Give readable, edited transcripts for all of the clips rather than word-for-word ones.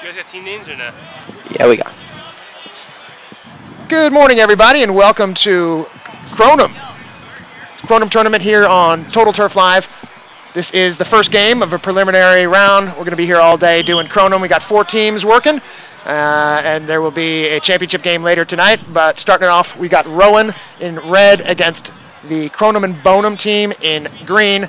You guys got team names or no? Yeah, we got. Good morning, everybody, and welcome to Kronum Tournament here on Total Turf Live. This is the first game of a preliminary round. We're going to be here all day doing Kronum. We got 4 teams working, and there will be a championship game later tonight. But starting it off, we got Rowan in red against the Kronum and Bonum team in green.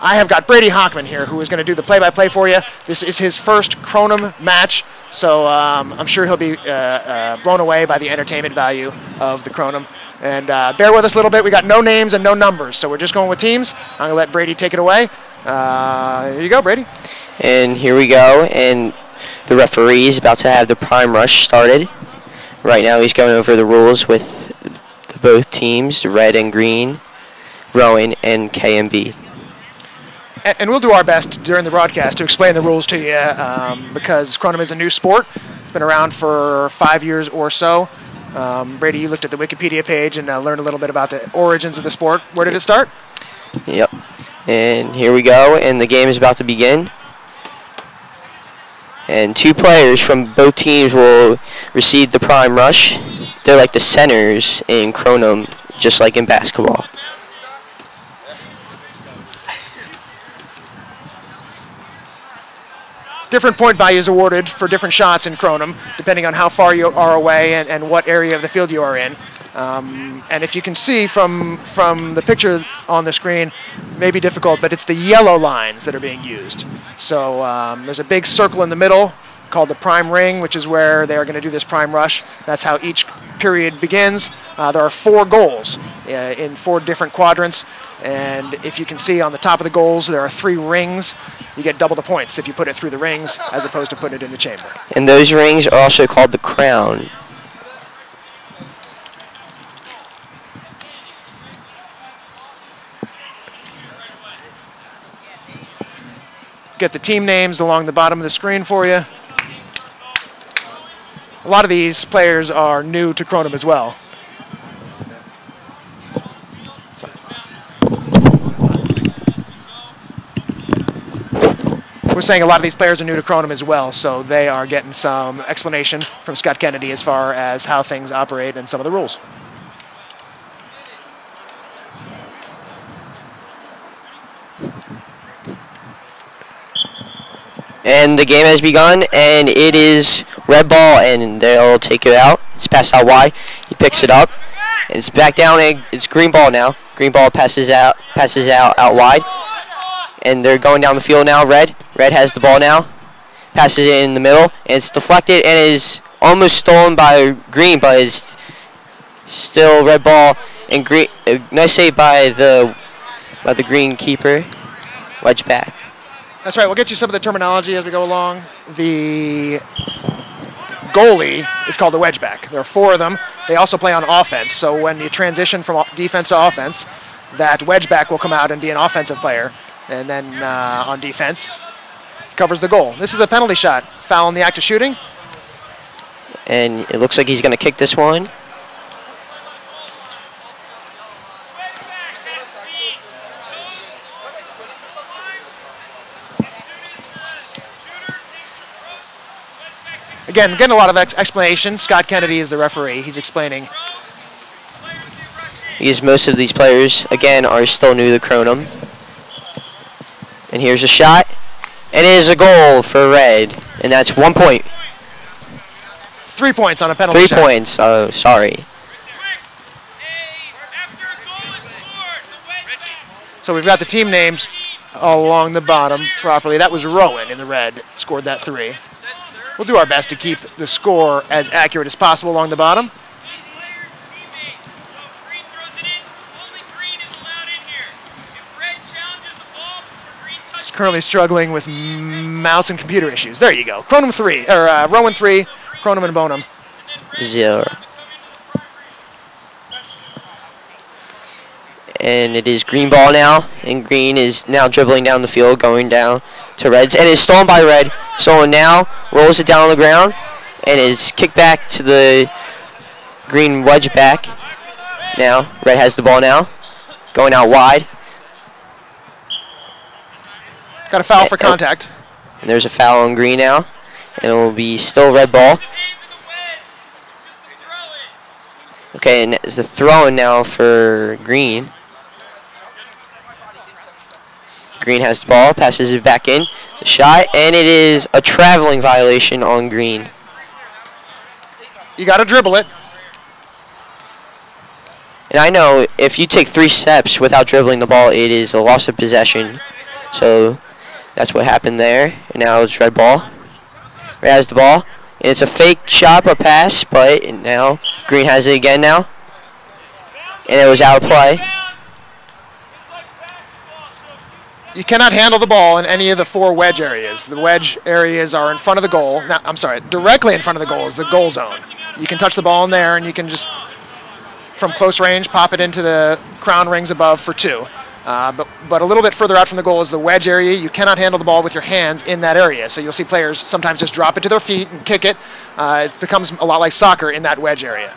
I have got Brady Hochman here, who is going to do the play-by-play for you. This is his first Kronum match, so I'm sure he'll be blown away by the entertainment value of the Kronum. And bear with us a little bit. We got no names and no numbers, so we're just going with teams. I'm going to let Brady take it away. Here you go, Brady. And here we go, and the referee is about to have the prime rush started. Right now he's going over the rules with both teams, red and green, Rowan and KMB. And we'll do our best during the broadcast to explain the rules to you because Kronum is a new sport. It's been around for 5 years or so. Brady, you looked at the Wikipedia page and learned a little bit about the origins of the sport. Where did it start? Yep. And here we go, and the game is about to begin. And 2 players from both teams will receive the prime rush. They're like the centers in Kronum, just like in basketball. Different point values awarded for different shots in Kronum, depending on how far you are away and what area of the field you are in. And if you can see from the picture on the screen, may be difficult, but it's the yellow lines that are being used. So there's a big circle in the middle called the prime ring, which is where they are going to do this prime rush. That's how each period begins. There are 4 goals in 4 different quadrants. And if you can see on the top of the goals, there are 3 rings. You get double the points if you put it through the rings as opposed to putting it in the chamber. And those rings are also called the crown. Get the team names along the bottom of the screen for you. A lot of these players are new to Kronum as well. We're saying a lot of these players are new to Kronum as well, so they are getting some explanation from Scott Kennedy as far as how things operate and some of the rules. And the game has begun, and it is red ball, and they'll take it out. It's passed out wide. He picks it up, and it's back down, and it's green ball now. Green ball passes out wide. And they're going down the field now, red. Red has the ball now. Passes it in the middle, and it's deflected and is almost stolen by green, but it's still red ball and green. Nice save by the green keeper. Wedge back. That's right. We'll get you some of the terminology as we go along. The goalie is called the wedge back. There are 4 of them. They also play on offense. So when you transition from defense to offense, that wedge back will come out and be an offensive player. And then on defense, covers the goal. This is a penalty shot. Foul in the act of shooting. And it looks like he's going to kick this one. Again, getting a lot of explanation. Scott Kennedy is the referee. He's explaining. Because most of these players, again, are still new to Kronum. And here's a shot, and it is a goal for red, and that's 1 point. 3 points on a penalty 3 shot. points, oh, sorry. So we've got the team names along the bottom properly. That was Rowan in the red, scored that 3. We'll do our best to keep the score as accurate as possible along the bottom. Currently struggling with mouse and computer issues. There you go. Rowan 3, Kronum and Bonum 0. And it is green ball now, and green is now dribbling down the field, going down to reds, and is stolen by red. Stolen now, rolls it down on the ground, and is kicked back to the green wedge back. Now, red has the ball now, going out wide. Got a foul for contact. And there's a foul on green now. And it will be still red ball. Okay, and it's the throw-in now for Green. Green has the ball, passes it back in. The shot, and it is a traveling violation on Green. You got to dribble it. And I know if you take 3 steps without dribbling the ball, it is a loss of possession. So that's what happened there. And now it's red ball. Red has the ball. And it's a fake shot, a pass, but now Green has it again now. And it was out of play. You cannot handle the ball in any of the 4 wedge areas. The wedge areas are in front of the goal. No, I'm sorry, directly in front of the goal is the goal zone. You can touch the ball in there, and you can just, from close range, pop it into the crown rings above for 2. But a little bit further out from the goal is the wedge area. You cannot handle the ball with your hands in that area. So you'll see players sometimes just drop it to their feet and kick it. It becomes a lot like soccer in that wedge area.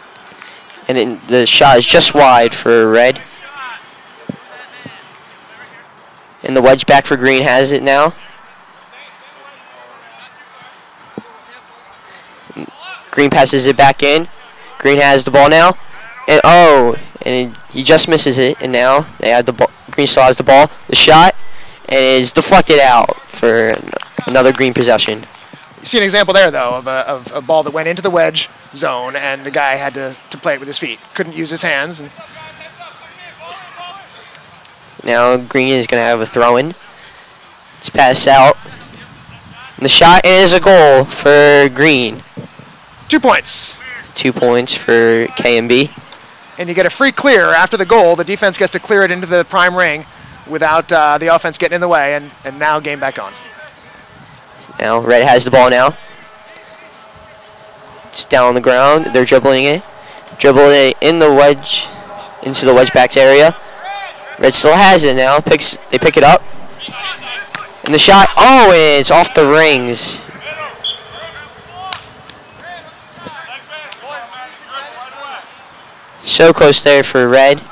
And the shot is just wide for red. And the wedge back for Green has it now. Green passes it back in. Green has the ball now. And and he just misses it. And now they have the ball. Green still has the ball. The shot, and it is deflected out for another Green possession. You see an example there, though, of a ball that went into the wedge zone, and the guy had to play it with his feet. Couldn't use his hands. And now Green is going to have a throw-in. It's passed out. And the shot is a goal for Green. 2 points. 2 points for KMB. And you get a free clear after the goal. The defense gets to clear it into the prime ring without the offense getting in the way, and now game back on. Now red has the ball now. It's down on the ground. They're dribbling it. Dribbling it in the wedge, into the wedge backs area. Red still has it now. They pick it up. And the shot, and it's off the rings. So close there for red.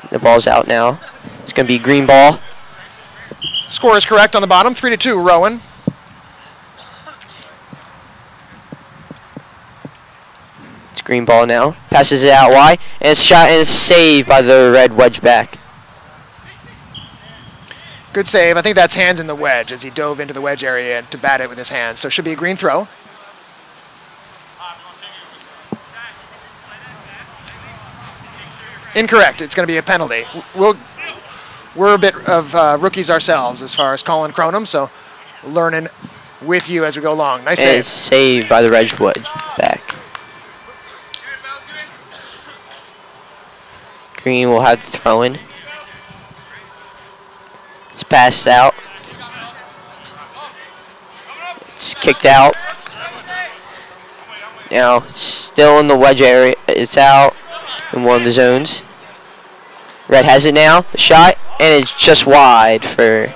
The ball's out now. It's going to be green ball. Score is correct on the bottom, 3-2, Rowan. It's green ball now. Passes it out wide, and it's shot and it's saved by the red wedge back. Good save. I think that's hands in the wedge as he dove into the wedge area to bat it with his hands. So it should be a green throw. Incorrect. It's going to be a penalty. We're a bit of rookies ourselves as far as calling Kronum, so learning with you as we go along. Nice save. It's saved by the red wedge back. Green will have the throw-in. It's passed out. It's kicked out. Now, it's still in the wedge area. It's out in one of the zones. Red has it now. The shot, and it's just wide for...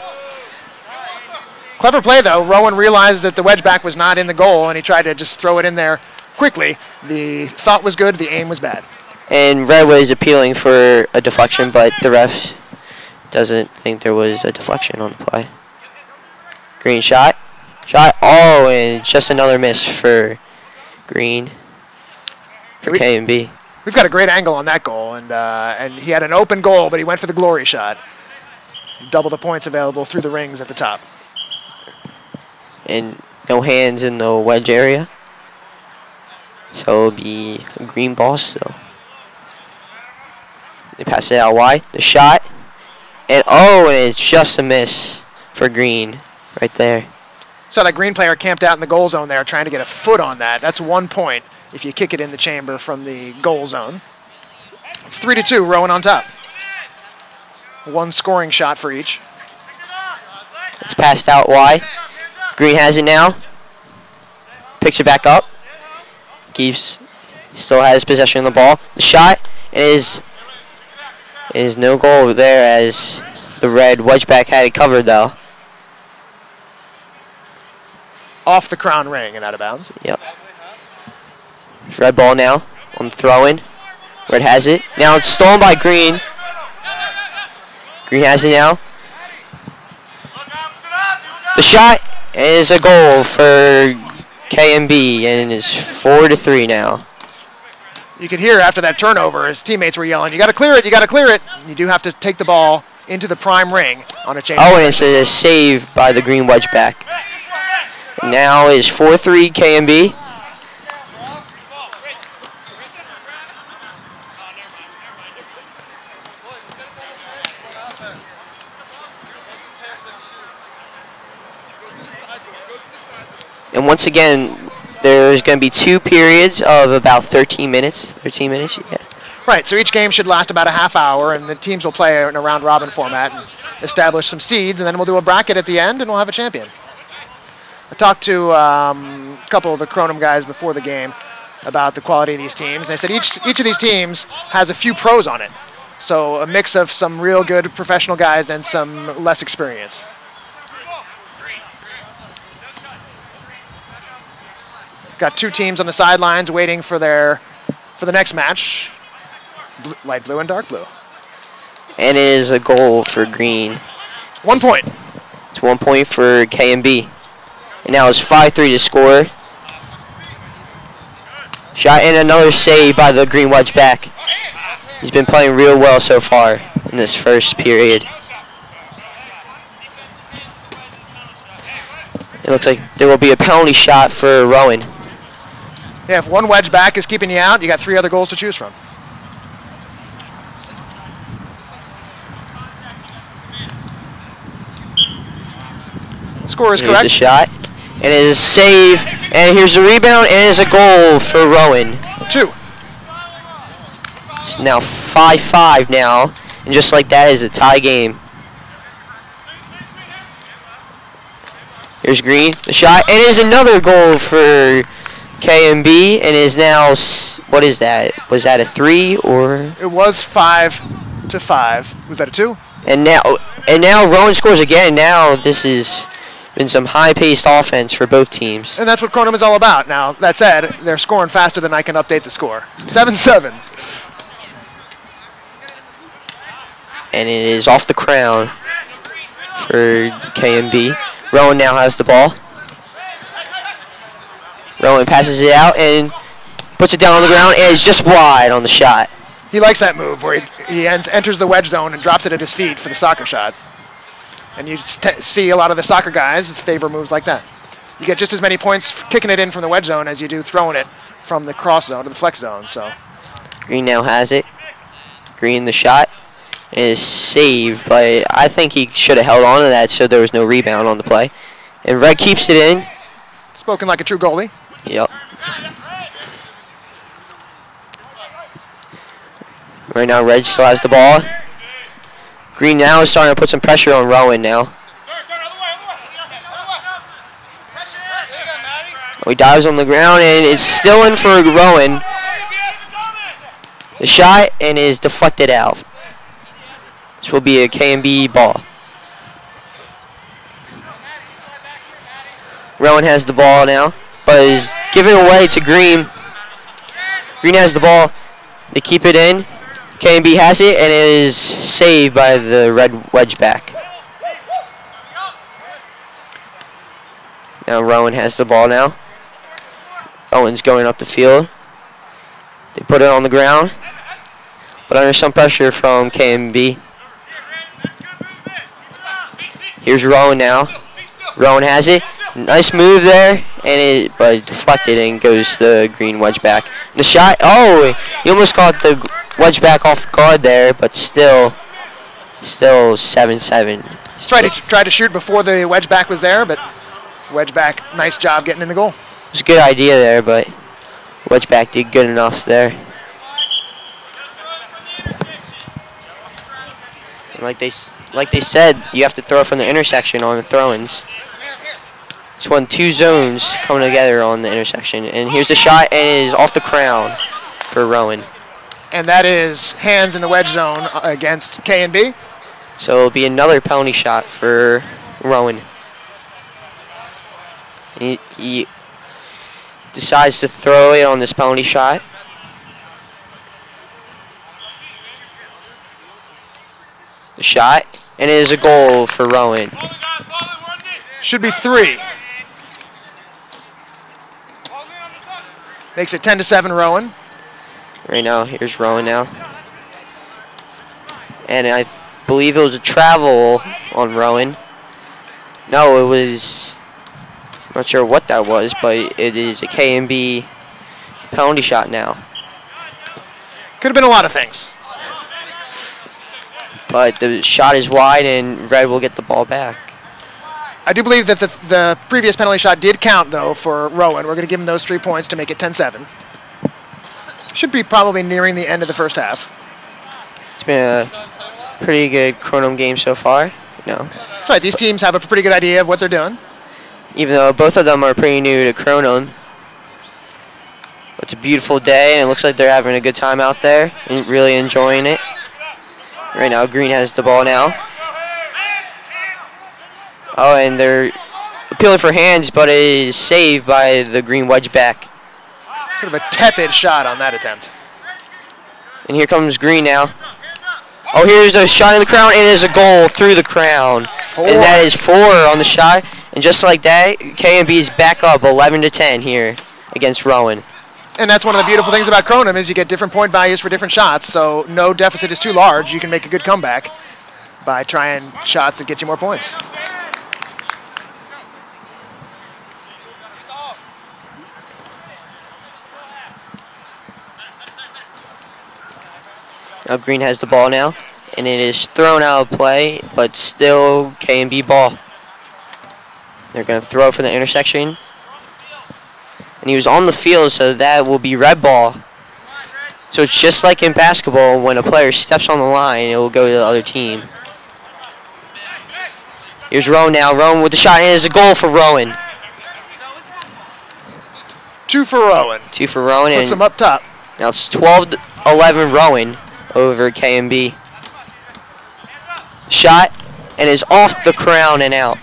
Clever play, though. Rowan realized that the wedge back was not in the goal, and he tried to just throw it in there quickly. The thought was good. The aim was bad. And red was appealing for a deflection, but the ref doesn't think there was a deflection on the play. Green shot. Shot. And just another miss for Green. For K&B. We've got a great angle on that goal, and he had an open goal, but he went for the glory shot. Double the points available through the rings at the top. And no hands in the wedge area. So it'll be a green ball still. They pass it out wide. The shot. And it's just a miss for Green right there. So that Green player camped out in the goal zone there trying to get a foot on that. That's 1 point if you kick it in the chamber from the goal zone. It's 3-2, Rowan on top. One scoring shot for each. It's passed out wide. Green has it now. Picks it back up. Still has possession of the ball. The shot is no goal there as the red wedge back had it covered though. Off the crown ring and out of bounds. Yep. Red ball now on the throw-in. Red has it. Now it's stolen by Green. Green has it now. The shot, And it's a goal for KMB, and it's 4-3 now. You could hear after that turnover, his teammates were yelling, "You got to clear it! You got to clear it!" You do have to take the ball into the prime ring on a change. Oh, and it's a save by the green wedge back. Now it's 4-3 KMB. And once again, there's going to be 2 periods of about 13 minutes. 13 minutes, yeah. Right, so each game should last about a half hour, and the teams will play in a round-robin format and establish some seeds, and then we'll do a bracket at the end, and we'll have a champion. I talked to a couple of the Kronum guys before the game about the quality of these teams, and they said each of these teams has a few pros on it. So a mix of some real good professional guys and some less experience. Got 2 teams on the sidelines waiting for the next match. Light blue and dark blue. And it is a goal for green. 1 point. It's 1 point for KMB. And now it's 5-3 to score. Shot and another save by the green wedge back. He's been playing real well so far in this first period. It looks like there will be a penalty shot for Rowan. Yeah, if one wedge back is keeping you out, you got 3 other goals to choose from. Score is correct. Here's a shot, and it is a save, and here's a rebound, and it is a goal for Rowan. 2. It's now 5-5 now, and just like that is a tie game. Here's Green, the shot, and it is another goal for KMB, and is now, what is that? Was that a 3 or? It was 5-5. Was that a 2? And now Rowan scores again. Now this has been some high-paced offense for both teams. And that's what Kronum is all about. Now, that said, they're scoring faster than I can update the score. 7-7. And it is off the crown for KMB. Rowan now has the ball. Rowan passes it out and puts it down on the ground, and it's just wide on the shot. He likes that move where he enters the wedge zone and drops it at his feet for the soccer shot. And you see a lot of the soccer guys favor moves like that. You get just as many points kicking it in from the wedge zone as you do throwing it from the cross zone to the flex zone. So Green now has it. Green the shot. It is saved, but I think he should have held on to that so there was no rebound on the play. And Red keeps it in. Spoken like a true goalie. Yep. Right now, Red still has the ball. Green now is starting to put some pressure on Rowan now. He dives on the ground, and it's still in for Rowan. The shot, and is deflected out. This will be a KMB ball. Rowan has the ball now, but is giving away to Green. Green has the ball. They keep it in. KMB has it, and it is saved by the red wedge back. Now Rowan has the ball now. Rowan's going up the field. They put it on the ground, but under some pressure from KMB. Here's Rowan now. Rowan has it. Nice move there, and but deflected and goes the green wedge back. The shot, oh, he almost caught the wedge back off guard there, but still 7-7. Tried to shoot before the wedge back was there, but wedge back, nice job getting in the goal. It was a good idea there, but wedge back did good enough there. And like they said, you have to throw from the intersection on the throw-ins. Just won 2 zones coming together on the intersection. And here's the shot, and it is off the crown for Rowan. And that is hands in the wedge zone against K&B. So it'll be another penalty shot for Rowan. He decides to throw it on this penalty shot. The shot, and it is a goal for Rowan. Should be 3. Makes it 10-7 Rowan. Right now, here's Rowan now. And I believe it was a travel on Rowan. No, it was, I'm not sure what that was, but it is a K&B penalty shot now. Could have been a lot of things. But the shot is wide, and Red will get the ball back. I do believe that the previous penalty shot did count, though, for Rowan. We're going to give him those 3 points to make it 10-7. Should be probably nearing the end of the first half. It's been a pretty good Kronum game so far. No. That's right. These teams have a pretty good idea of what they're doing. Even though both of them are pretty new to Kronum. It's a beautiful day, and it looks like they're having a good time out there and really enjoying it. Right now, Green has the ball now. Oh, and they're appealing for hands, but it is saved by the Green wedge back. Sort of a tepid shot on that attempt. And here comes Green now. Oh, here's a shot in the crown, and it is a goal through the crown. 4. And that is 4 on the shot. And just like that, K&B is back up 11-10 here against Rowan. And that's one of the beautiful things about Kronum is you get different point values for different shots, so no deficit is too large. You can make a good comeback by trying shots that get you more points. Now Green has the ball now, and it is thrown out of play, but still K&B ball. They're going to throw for the intersection. And he was on the field, so that will be red ball. So it's just like in basketball, when a player steps on the line, it will go to the other team. Here's Rowan now. Rowan with the shot, and it's a goal for Rowan. 2 for Rowan. 2 for Rowan. Puts him up top. Now it's 12-11 Rowan over K&B. Shot, and is off the crown and out.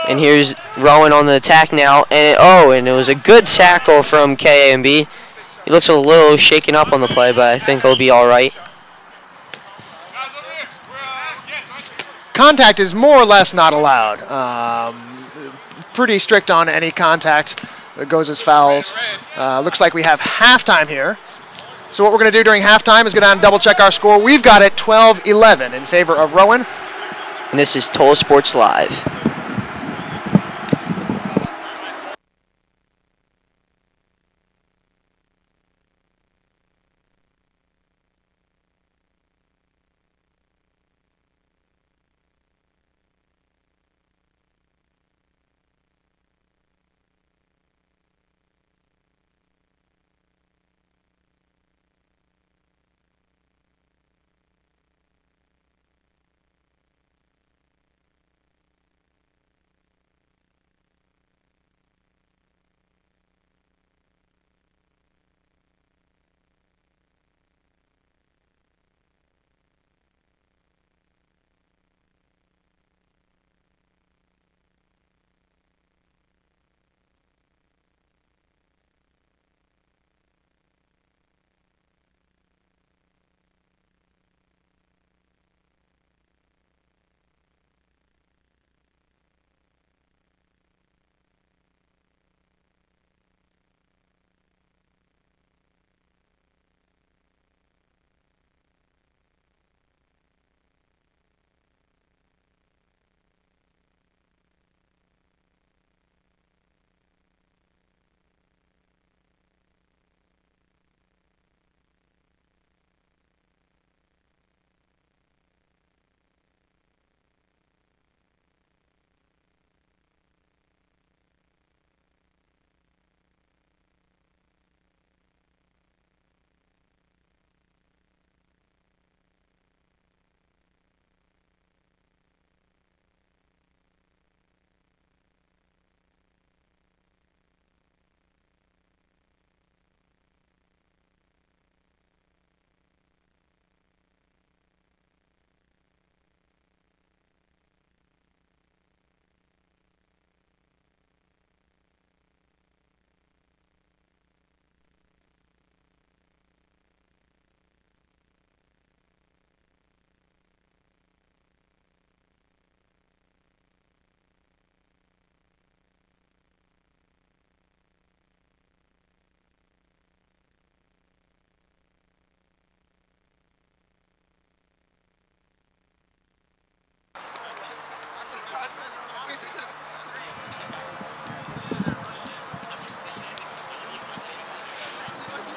And here's Rowan on the attack now, and it was a good tackle from K&B. He looks a little shaken up on the play, but I think he'll be all right. Contact is more or less not allowed. Pretty strict on any contact that goes as fouls. Looks like we have halftime here. So what we're going to do during halftime is go down and double check our score. We've got it 12-11 in favor of Rowan. And this is Total Sports Live.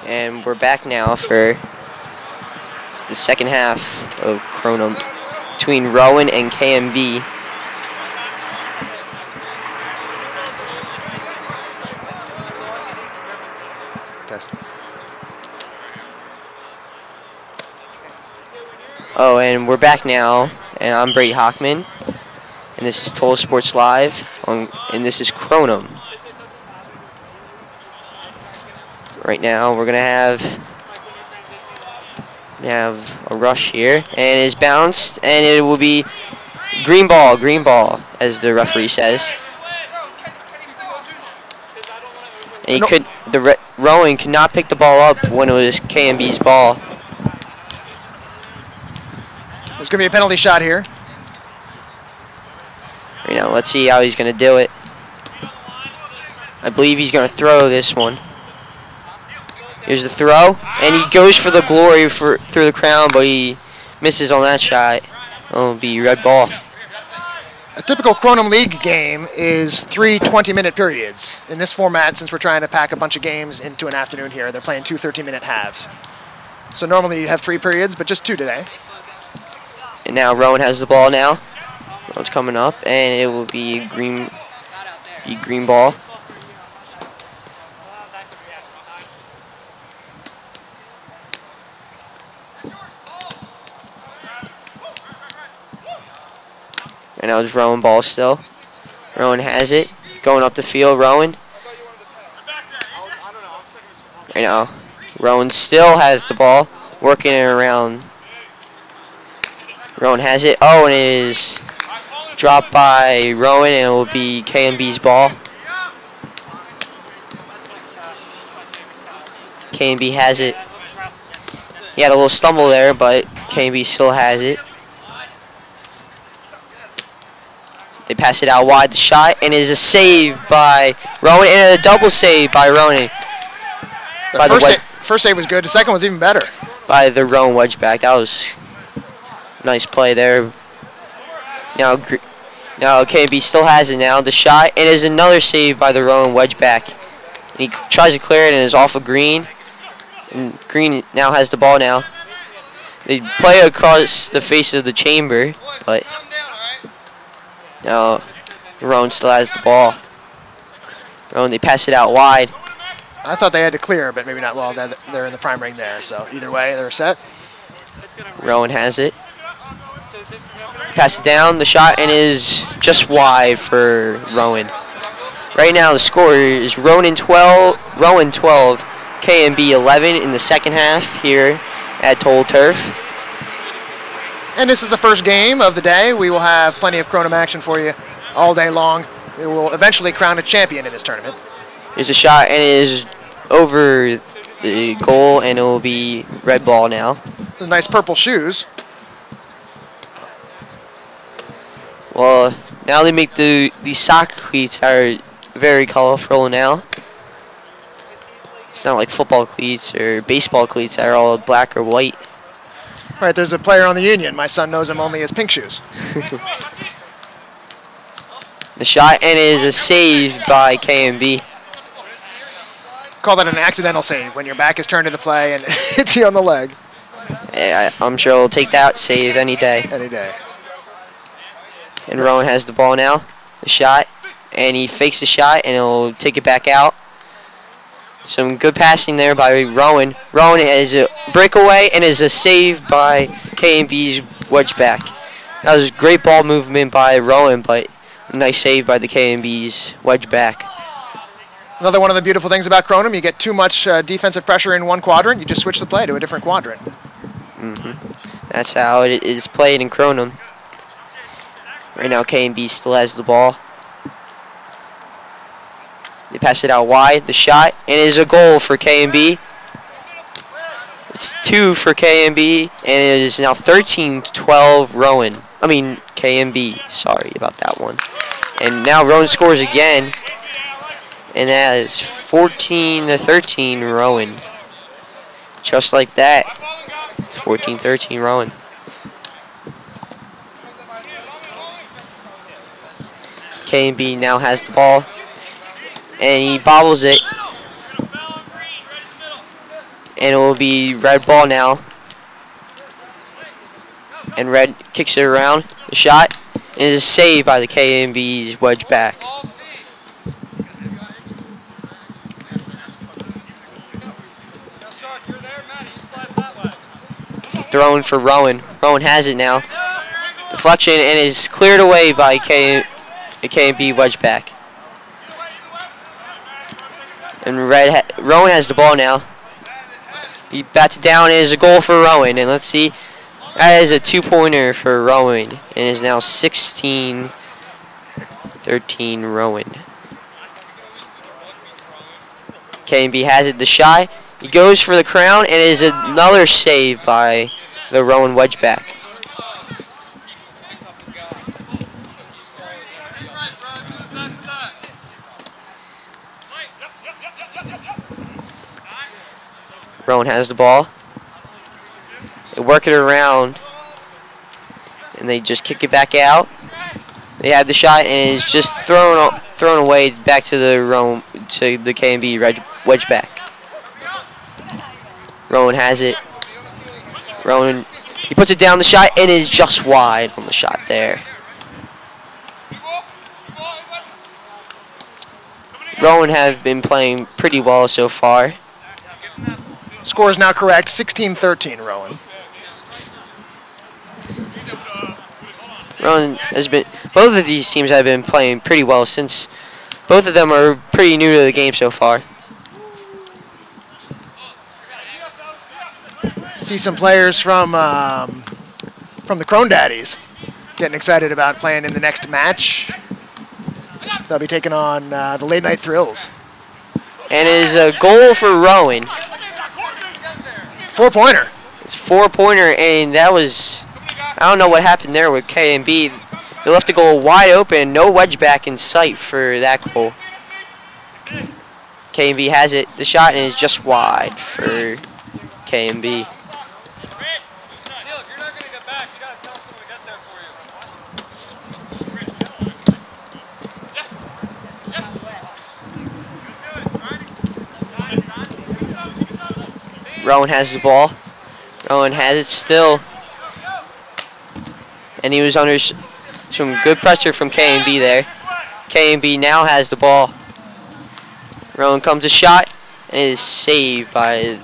And we're back now for the second half of Kronum between Rowan and KMB. Test. Oh, and we're back now, and I'm Brady Hochman, and this is Total Sports Live, and this is Kronum. Right now, we're gonna have a rush here, and it's bounced, and it will be green ball, as the referee says. And Rowan could not pick the ball up when it was KMB's ball. There's going to be a penalty shot here. Right now, let's see how he's going to do it. I believe he's going to throw this one. Here's the throw, and he goes for the glory through the crown, but he misses on that shot. It'll be red ball. A typical Kronum League game is 3 20-minute periods. In this format, since we're trying to pack a bunch of games into an afternoon here, they're playing 2 13-minute halves. So normally you'd have 3 periods, but just 2 today. And now Rowan has the ball now. Rowan's coming up, and it will be green ball. And now it's Rowan ball still. Rowan has it. Going up the field, Rowan. Right now, Rowan still has the ball. Working it around. Rowan has it. Oh, and it is dropped by Rowan, and it will be KMB's ball. KMB has it. He had a little stumble there, but KMB still has it. They pass it out wide, the shot, and it is a save by Rowan, and a double save by Rowan. The first save was good. The second was even better. By the Rowan wedge back. That was a nice play there. Now KB still has it now. The shot, and it is another save by the Rowan wedge back. And he tries to clear it, and it's off of Green. And Green now has the ball now. They play across the face of the chamber, but now Rowan still has the ball. Rowan, they pass it out wide. I thought they had to clear, but maybe not. Well, they're in the prime ring there, so either way, they're set. Rowan has it. Pass it down, the shot, and is just wide for Rowan. Right now, the score is Rowan 12, KMB 11 in the second half here at Total Turf. And this is the first game of the day. We will have plenty of Kronum action for you all day long. We will eventually crown a champion in this tournament. Here's a shot, and it is over the goal, and it will be red ball now. Those nice purple shoes. Well, now they make these soccer cleats are very colorful now. It's not like football cleats or baseball cleats that are all black or white. Right, there's a player on the Union. My son knows him only as pink shoes. The shot, and it is a save by KMB. Call that an accidental save when your back is turned to the play and hits you on the leg. Yeah, I'm sure he'll take that save any day. Any day. And Rowan has the ball now. The shot, and he fakes the shot, and he'll take it back out. Some good passing there by Rowan. Rowan has a breakaway and is a save by KMB's wedge back. That was great ball movement by Rowan, but a nice save by the KMB's wedge back. Another one of the beautiful things about Kronum, you get too much defensive pressure in one quadrant, you just switch the play to a different quadrant. That's how it is played in Kronum. Right now, KMB still has the ball. They pass it out wide, the shot, and it is a goal for KMB. It's 2 for KMB, and it is now 13-12 Rowan. I mean, KMB, sorry about that one. And now Rowan scores again, and that is 14-13 Rowan. Just like that, it's 14-13 Rowan. KMB now has the ball, and he bobbles it. and it will be red ball now. And red kicks it around. The shot is saved by the KMB's wedge back. It's thrown for Rowan. Rowan has it now. Deflection and is cleared away by KMB wedge back. And Rowan has the ball now. He bats it down and is a goal for Rowan. And let's see. That is a 2-pointer for Rowan. And is now 16-13 Rowan. KMB has it. The shot. He goes for the crown and is another save by the Rowan wedge back. Rowan has the ball. They work it around, and they just kick it back out. They have the shot, and it's just thrown away back to the KMB wedge back. Rowan has it. Rowan, he puts it down the shot, and is just wide on the shot there. Rowan have been playing pretty well so far. Score is now correct, 16-13, Rowan. Rowan has been, both of these teams have been playing pretty well since both of them are pretty new to the game so far. See some players from the Crone Daddies getting excited about playing in the next match. They'll be taking on the Late Night Thrills. And it is a goal for Rowan. 4-pointer. It's 4-pointer, and that was, I don't know what happened there with KMB. They left the goal wide open, no wedge back in sight for that goal. KMB has it, the shot, and is just wide for KMB. Rowan has the ball. Rowan has it still. And he was under some good pressure from KMB there. KMB now has the ball. Rowan comes a shot, and it is saved by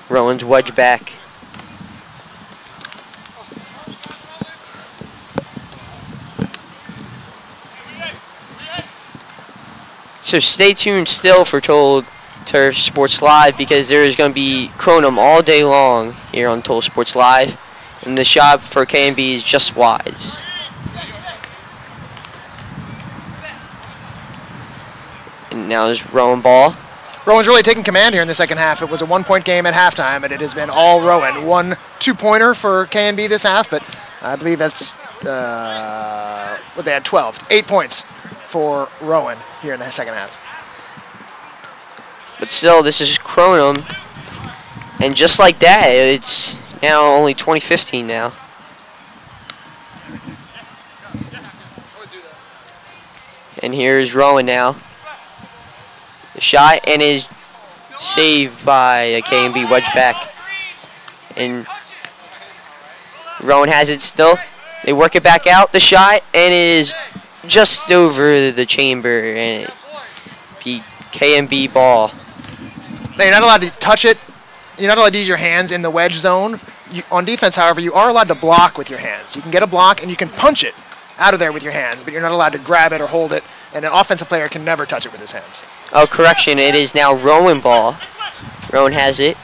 Rowan's wedge back. So stay tuned still for Total Turf Sports Live, because there is going to be Kronum all day long here on Total Sports Live, and the shot for KMB is just wides. And now there's Rowan ball. Rowan's really taking command here in the second half. It was a 1-point game at halftime, and it has been all Rowan. 1 2-pointer for KMB this half, but I believe that's what they had 12. 8 points for Rowan here in the second half. But still, this is Kronum, and just like that, it's now only 2015 now. And here's Rowan now. The shot, and is saved by a KMB wedge back. And Rowan has it still. They work it back out. The shot, and it is just over the chamber, and it be KMB ball. Now, you're not allowed to touch it. You're not allowed to use your hands in the wedge zone. On defense, however, you are allowed to block with your hands. You can get a block, and you can punch it out of there with your hands, but you're not allowed to grab it or hold it, and an offensive player can never touch it with his hands. Oh, correction. It is now Rowan ball. Rowan has it.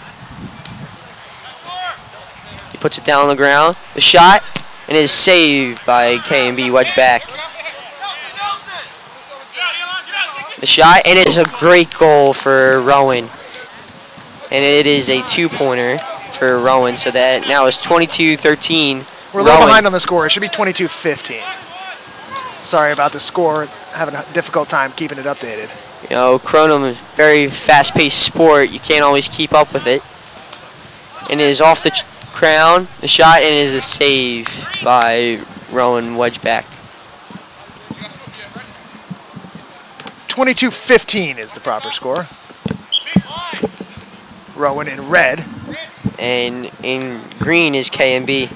He puts it down on the ground. The shot, and it is saved by KMB wedge back. The shot, and it is a great goal for Rowan. And it is a 2-pointer for Rowan, so that now is 22-13. We're a little behind on the score. It should be 22-15. Sorry about the score. Having a difficult time keeping it updated. You know, Kronum is a very fast-paced sport. You can't always keep up with it. And it is off the crown, the shot, and it is a save by Rowan wedge back. 22-15 is the proper score. Rowan in red. And in green is K&B.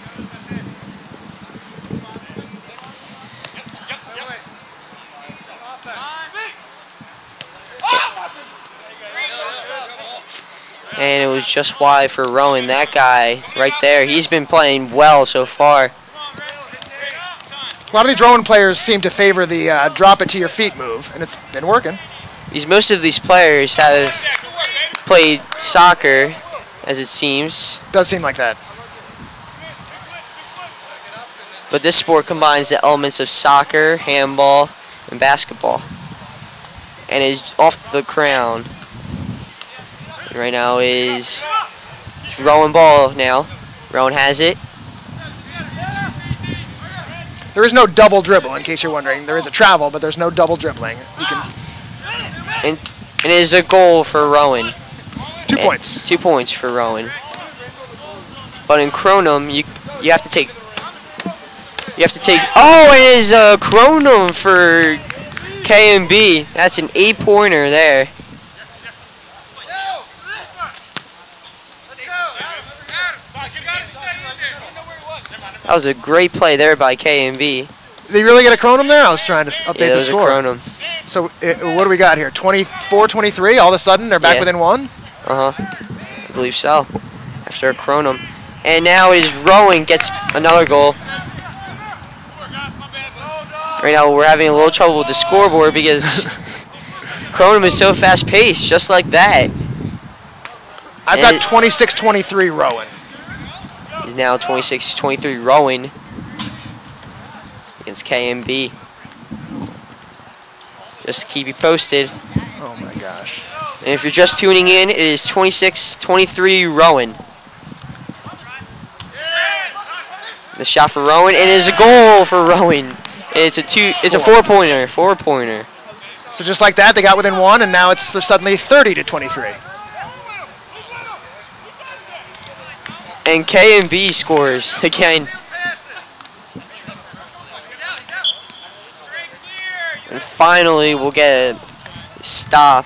And it was just wide for Rowan. That guy right there, he's been playing well so far. A lot of these Rowan players seem to favor the drop it to your feet move, and it's been working. Most of these players have played soccer, as it seems. Does seem like that. But this sport combines the elements of soccer, handball, and basketball. And is off the crown. Right now is Rowan ball now. Rowan has it. There is no double dribble, in case you're wondering. There is a travel, but there's no double dribbling. You can. And it is a goal for Rowan. 2 points. 2 points for Rowan. But in Kronum, you have to take. Oh, it is a Kronum for K&B. That's an 8-pointer there. That was a great play there by K&B. Did they really get a Kronum there? I was trying to update the score. Yeah, Kronum. So what do we got here? 24-23. All of a sudden, they're back within one? I believe so. After a Kronum. And now is Rowan gets another goal. Right now we're having a little trouble with the scoreboard because Kronum is so fast-paced, just like that. I've got 26-23 Rowan. He's now 26-23 Rowan against K&B. Just to keep you posted. Oh my gosh. And if you're just tuning in, it is 26-23 Rowan. The shot for Rowan, and it is a goal for Rowan. It's a 4-pointer. 4-pointer. So just like that, they got within one, and now it's suddenly 30-23. And K&B scores again. And finally, we'll get a stop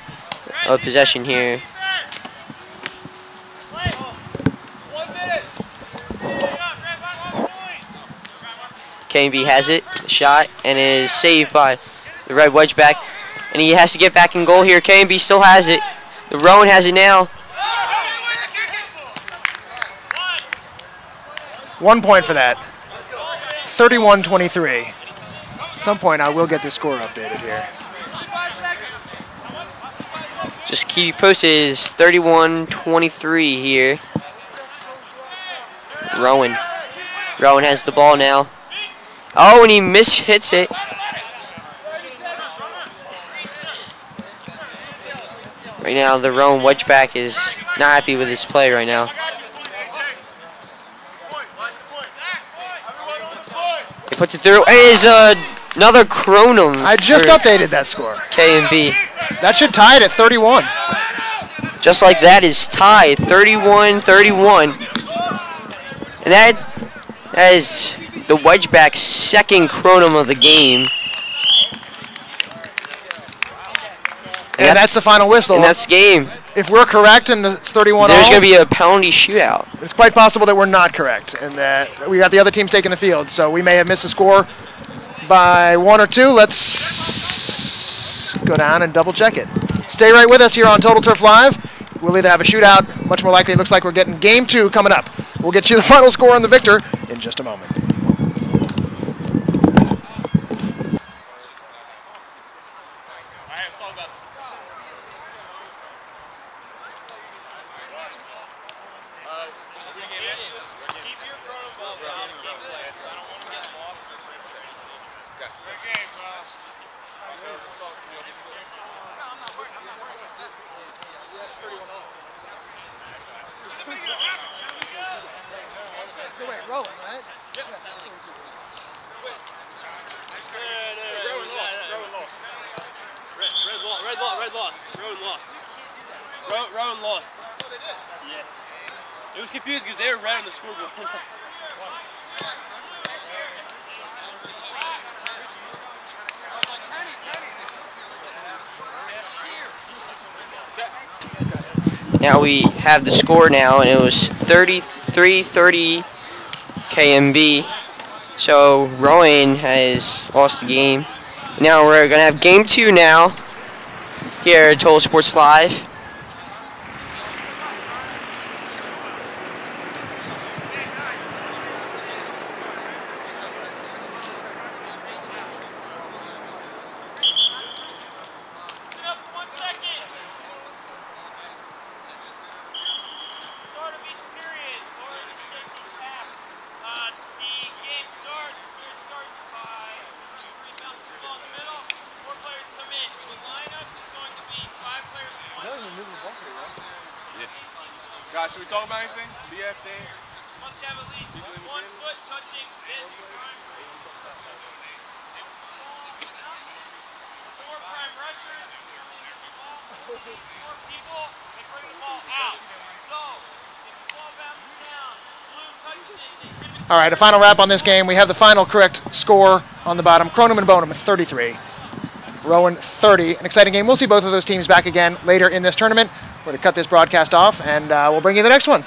of possession here. K&B has it, the shot, and it is saved by the red wedge back. And he has to get back in goal here. K&B still has it. The Rowan has it now. 1 point for that. 31-23. At some point, I will get the score updated here. Just keep you posted. It's 31-23 here. Rowan. Rowan has the ball now. Oh, and he hits it. Right now, the Rowan wedge back is not happy with his play right now. He puts it through. It is another Kronum. I just updated that score. K&B. That should tie it at 31. Just like that is tied, 31-31. And that is the wedgeback's second Kronum of the game. And that's the final whistle. And that's the game. If we're correct and it's 31-all, there's going to be a penalty shootout. It's quite possible that we're not correct and that we got the other teams taking the field. So we may have missed the score by 1 or 2. Let's go down and double check it. Stay right with us here on Total Turf Live. We'll either have a shootout. Much more likely, it looks like we're getting game 2 coming up. We'll get you the final score on the victor in just a moment. Rowan, right? Yep. Red lost. Rowan lost. Oh, they did? Yeah. It was confused because they were red on the scoreboard. Now we have the score now, and it was 33-30 KMB. So Rowan has lost the game. Now we're going to have game 2 now here at Total Sports Live. Guys, should we talk about anything? BF thing? Must have at least 1 foot touching this prime. 4 prime rushers, 4 people, and bring the ball out. So, if the ball bounces down, blue touches it. All right, a final wrap on this game. We have the final correct score on the bottom. Kronum and Bonham 33. Rowan 30. An exciting game. We'll see both of those teams back again later in this tournament. We're going to cut this broadcast off, and we'll bring you the next one.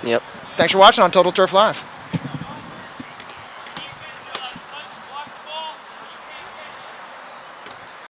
Yep. Thanks for watching on Total Turf Live.